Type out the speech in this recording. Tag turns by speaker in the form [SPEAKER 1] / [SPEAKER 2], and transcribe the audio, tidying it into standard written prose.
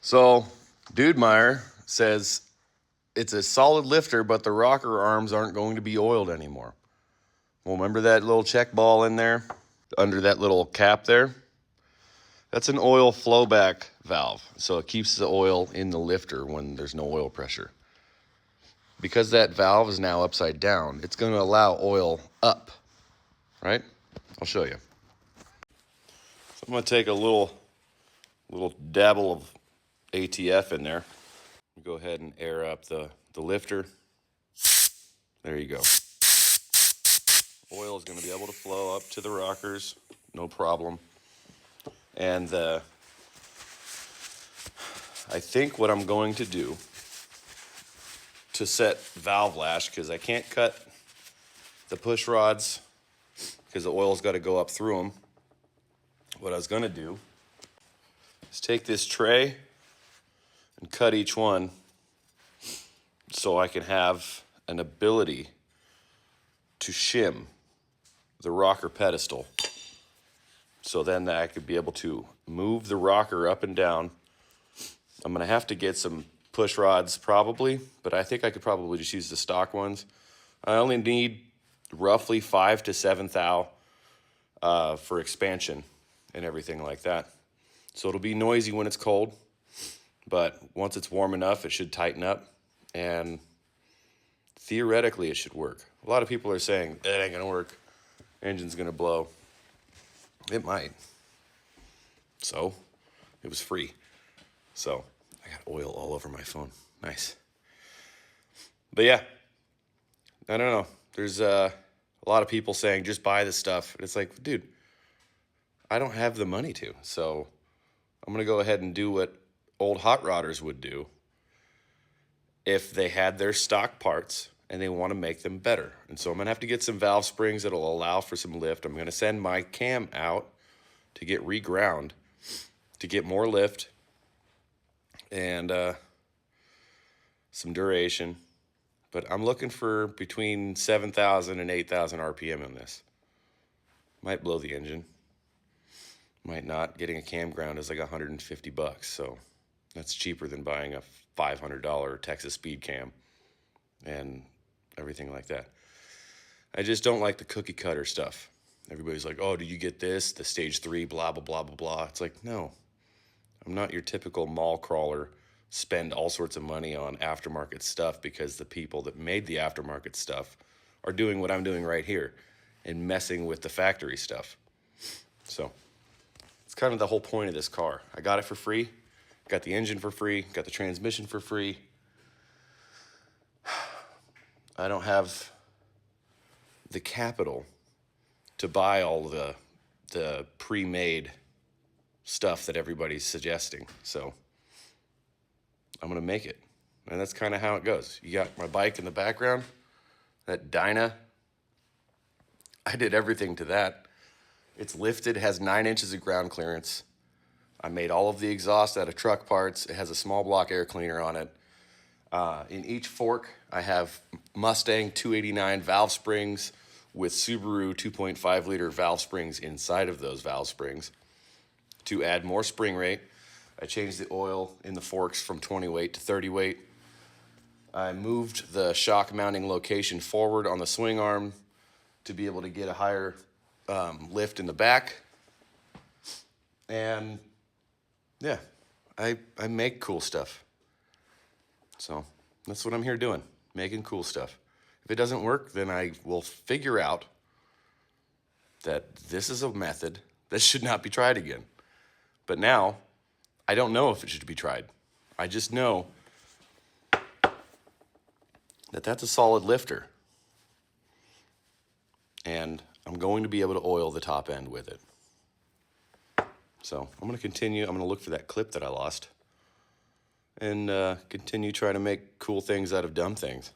[SPEAKER 1] So, Dude Meyer says it's a solid lifter, but the rocker arms aren't going to be oiled anymore. Well, remember that little check ball in there under that little cap there? That's an oil flowback valve. So it keeps the oil in the lifter when there's no oil pressure. Because that valve is now upside down, it's going to allow oil up, right? I'll show you. So I'm going to take a little dabble of ATF in there. Go ahead and air up the lifter. There you go. Oil is going to be able to flow up to the rockers, no problem. And I think what I'm going to do to set valve lash, because I can't cut the push rods because the oil's got to go up through them. What I was going to do is take this tray and cut each one so I can have an ability to shim the rocker pedestal. So then I could be able to move the rocker up and down. I'm going to have to get some push rods probably, but I think I could probably just use the stock ones. I only need roughly 5 to 7 thou for expansion and everything like that. So it'll be noisy when it's cold, but once it's warm enough, it should tighten up, and theoretically it should work. A lot of people are saying, it ain't gonna work, engine's gonna blow. It might. So, it was free. So, I got oil all over my phone. Nice. But yeah, I don't know. There's a lot of people saying, just buy this stuff. And it's like, dude, I don't have the money to. So, I'm going to go ahead and do what old hot rodders would do if they had their stock parts and they want to make them better. And so I'm going to have to get some valve springs that'll allow for some lift. I'm going to send my cam out to get reground, to get more lift and some duration. But I'm looking for between 7,000 and 8,000 RPM in this. Might blow the engine. Might not. Getting a campground is like $150, so that's cheaper than buying a $500 Texas Speed Cam and everything like that. I just don't like the cookie cutter stuff. Everybody's like, oh, do you get this? The stage 3, blah, blah, blah, blah, blah. It's like, no, I'm not your typical mall crawler, spend all sorts of money on aftermarket stuff because the people that made the aftermarket stuff are doing what I'm doing right here and messing with the factory stuff. So it's kind of the whole point of this car. I got it for free, got the engine for free, got the transmission for free. I don't have the capital to buy all the pre-made stuff that everybody's suggesting. So I'm going to make it. And that's kind of how it goes. You got my bike in the background, that Dyna. I did everything to that. It's lifted, has 9 inches of ground clearance. I made all of the exhaust out of truck parts. It has a small block air cleaner on it. In each fork, I have Mustang 289 valve springs with Subaru 2.5 liter valve springs inside of those valve springs to add more spring rate. I changed the oil in the forks from 20 weight to 30 weight. I moved the shock mounting location forward on the swing arm to be able to get a higher lift in the back. And yeah, I make cool stuff. So that's what I'm here doing, making cool stuff. If it doesn't work, then I will figure out that this is a method that should not be tried again. But now, I don't know if it should be tried. I just know that that's a solid lifter. And I'm going to be able to oil the top end with it. So I'm going to continue. I'm going to look for that clip that I lost and continue trying to make cool things out of dumb things.